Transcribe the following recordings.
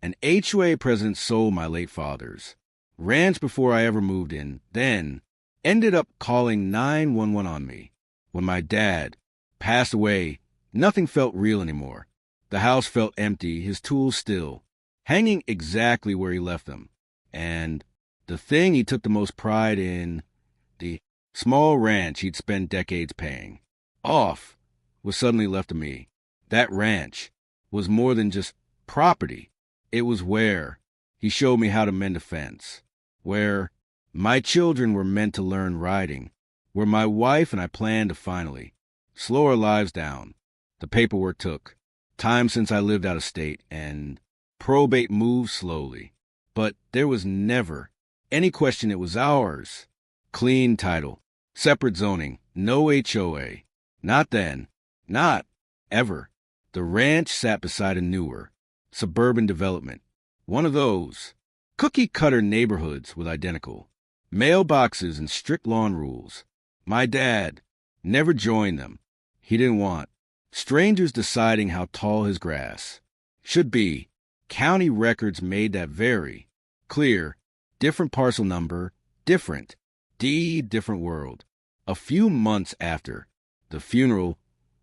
An HOA president sold my late father's ranch before I ever moved in, then ended up calling 911 on me. When my dad passed away, nothing felt real anymore. The house felt empty, his tools still hanging exactly where he left them. And the thing he took the most pride in, the small ranch he'd spent decades paying off, was suddenly left to me. That ranch was more than just property. It was where he showed me how to mend a fence, where my children were meant to learn riding, where my wife and I planned to finally slow our lives down. The paperwork took time since I lived out of state, and probate moved slowly. But there was never any question it was ours. Clean title, separate zoning, no HOA. Not then, not ever. The ranch sat beside a newer, suburban development. One of those cookie-cutter neighborhoods with identical mailboxes and strict lawn rules. My dad never joined them. He didn't want strangers deciding how tall his grass should be. County records made that very clear. Different parcel number, different deed, different world. A few months after the funeral,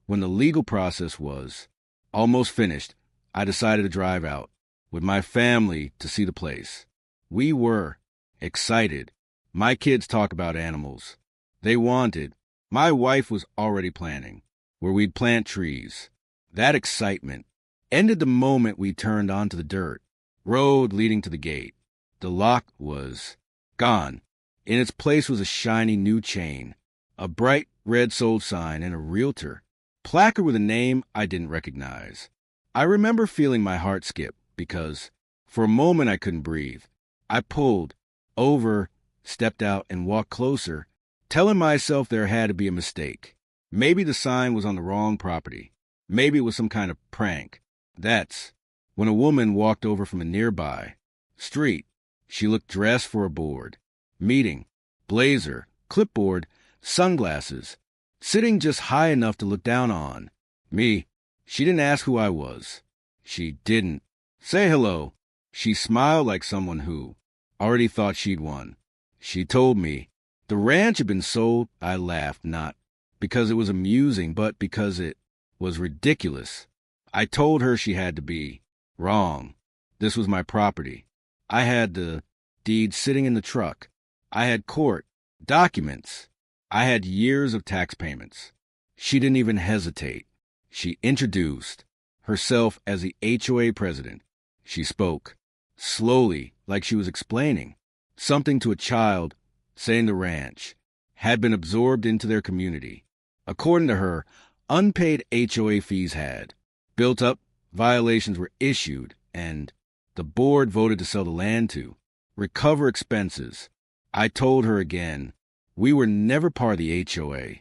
when the legal process was almost finished, I decided to drive out with my family to see the place. We were excited. My kids talked about animals they wanted. My wife was already planning where we'd plant trees. That excitement ended the moment we turned onto the dirt road leading to the gate. The lock was gone. In its place was a shiny new chain, a bright red sold sign, and a realtor placard with a name I didn't recognize. I remember feeling my heart skip because for a moment I couldn't breathe. I pulled over, stepped out, and walked closer, telling myself there had to be a mistake. Maybe the sign was on the wrong property. Maybe it was some kind of prank. That's when a woman walked over from a nearby street. She looked dressed for a board meeting, blazer, clipboard, sunglasses, sitting just high enough to look down on me. She didn't ask who I was. She didn't say hello. She smiled like someone who already thought she'd won. She told me the ranch had been sold. I laughed, not because it was amusing, but because it was ridiculous. I told her she had to be wrong. This was my property. I had the deed sitting in the truck. I had court documents. I had years of tax payments. She didn't even hesitate. She introduced herself as the HOA president. She spoke slowly, like she was explaining something to a child, saying the ranch had been absorbed into their community. According to her, unpaid HOA fees had built up, violations were issued, and the board voted to sell the land to recover expenses. I told her again, we were never part of the HOA.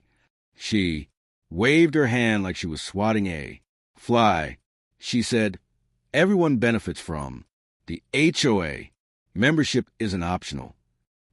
She waved her hand like she was swatting a fly. She said, everyone benefits from the HOA. Membership isn't optional.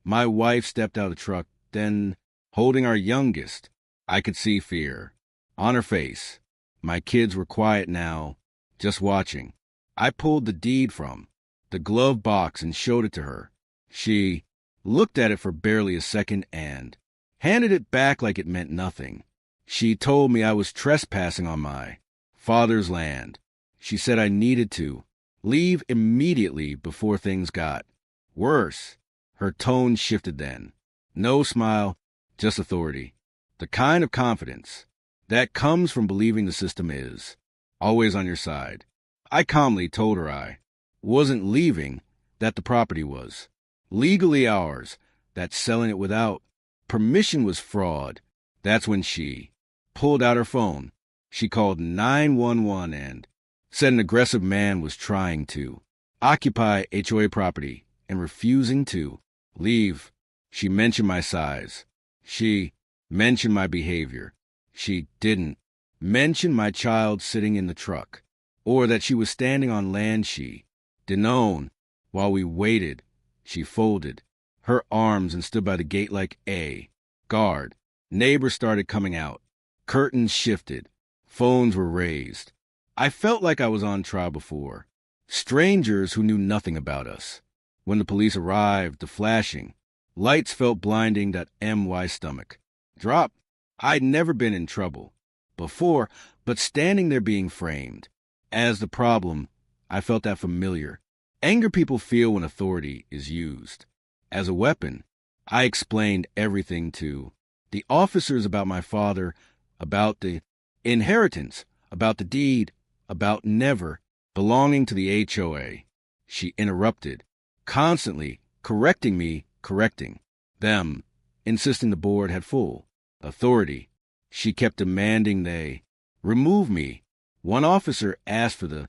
My wife stepped out of the truck, then holding our youngest. I could see fear on her face. My kids were quiet now, just watching. I pulled the deed from the glove box and showed it to her. She looked at it for barely a second and handed it back like it meant nothing. She told me I was trespassing on my father's land. She said I needed to leave immediately before things got worse. Her tone shifted then. No smile, just authority. The kind of confidence that comes from believing the system is always on your side. I calmly told her I wasn't leaving, that the property was legally ours, that selling it without permission was fraud. That's when she pulled out her phone. She called 911 and said an aggressive man was trying to occupy HOA property and refusing to leave. She mentioned my size. She mentioned my behavior. She didn't mention my child sitting in the truck, or that she was standing on land she didn't own. While we waited, she folded her arms and stood by the gate like a guard. Neighbors started coming out. Curtains shifted. Phones were raised. I felt like I was on trial before Strangers who knew nothing about us. When the police arrived, the flashing lights felt blinding. My stomach drop. I'd never been in trouble before, but standing there being framed as the problem, I felt that familiar anger people feel when authority is used as a weapon. I explained everything to the officers about my father, about the inheritance, about the deed, about never belonging to the HOA. She interrupted, constantly correcting me, correcting them, insisting the board had full authority. She kept demanding they remove me. One officer asked for the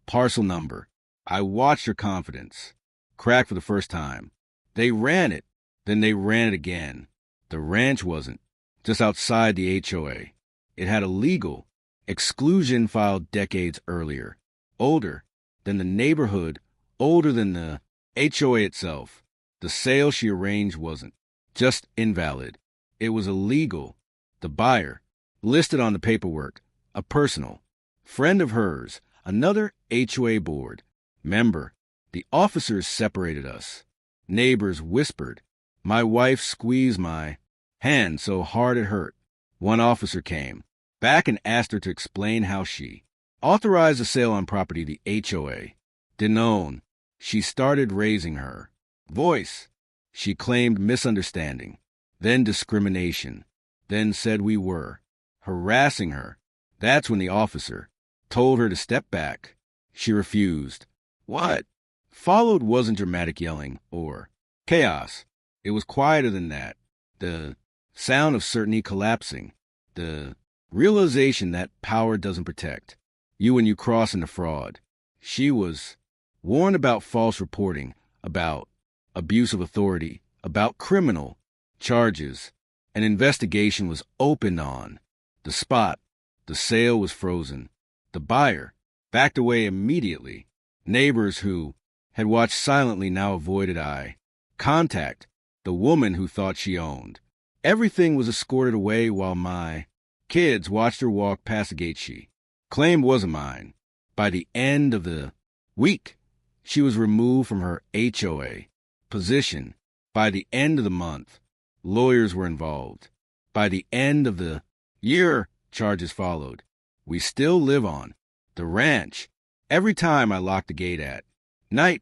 parcel number. I watched her confidence crack for the first time. They ran it, then they ran it again. The ranch wasn't just outside the HOA. It had a legal exclusion filed decades earlier, older than the neighborhood, older than the HOA itself. The sale she arranged wasn't just invalid. It was illegal. The buyer, listed on the paperwork, a personal friend of hers, another HOA board member. The officers separated us. Neighbors whispered. My wife squeezed my hand so hard it hurt. One officer came back and asked her to explain how she authorized a sale on property the HOA didn't own. She started raising her voice. She claimed misunderstanding, then discrimination, then said we were harassing her. That's when the officer told her to step back. She refused. What followed wasn't dramatic yelling or chaos. It was quieter than that. The sound of certainty collapsing. The realization that power doesn't protect you when you cross into fraud. She was warned about false reporting, about abuse of authority, about criminal charges. An investigation was opened on the spot. The sale was frozen. The buyer backed away immediately. Neighbors who had watched silently now avoided eye contact. The woman who thought she owned everything was escorted away while my kids watched her walk past the gate she claimed wasn't mine. By the end of the week, she was removed from her HOA position. By the end of the month, lawyers were involved. By the end of the year, charges followed. We still live on the ranch. Every time I lock the gate at night,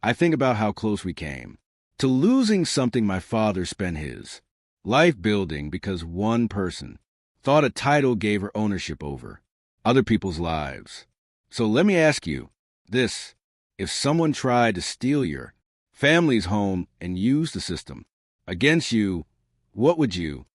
I think about how close we came to losing something my father spent his life building because one person thought a title gave her ownership over other people's lives. So let me ask you this. If someone tried to steal your family's home and use the system against you, what would you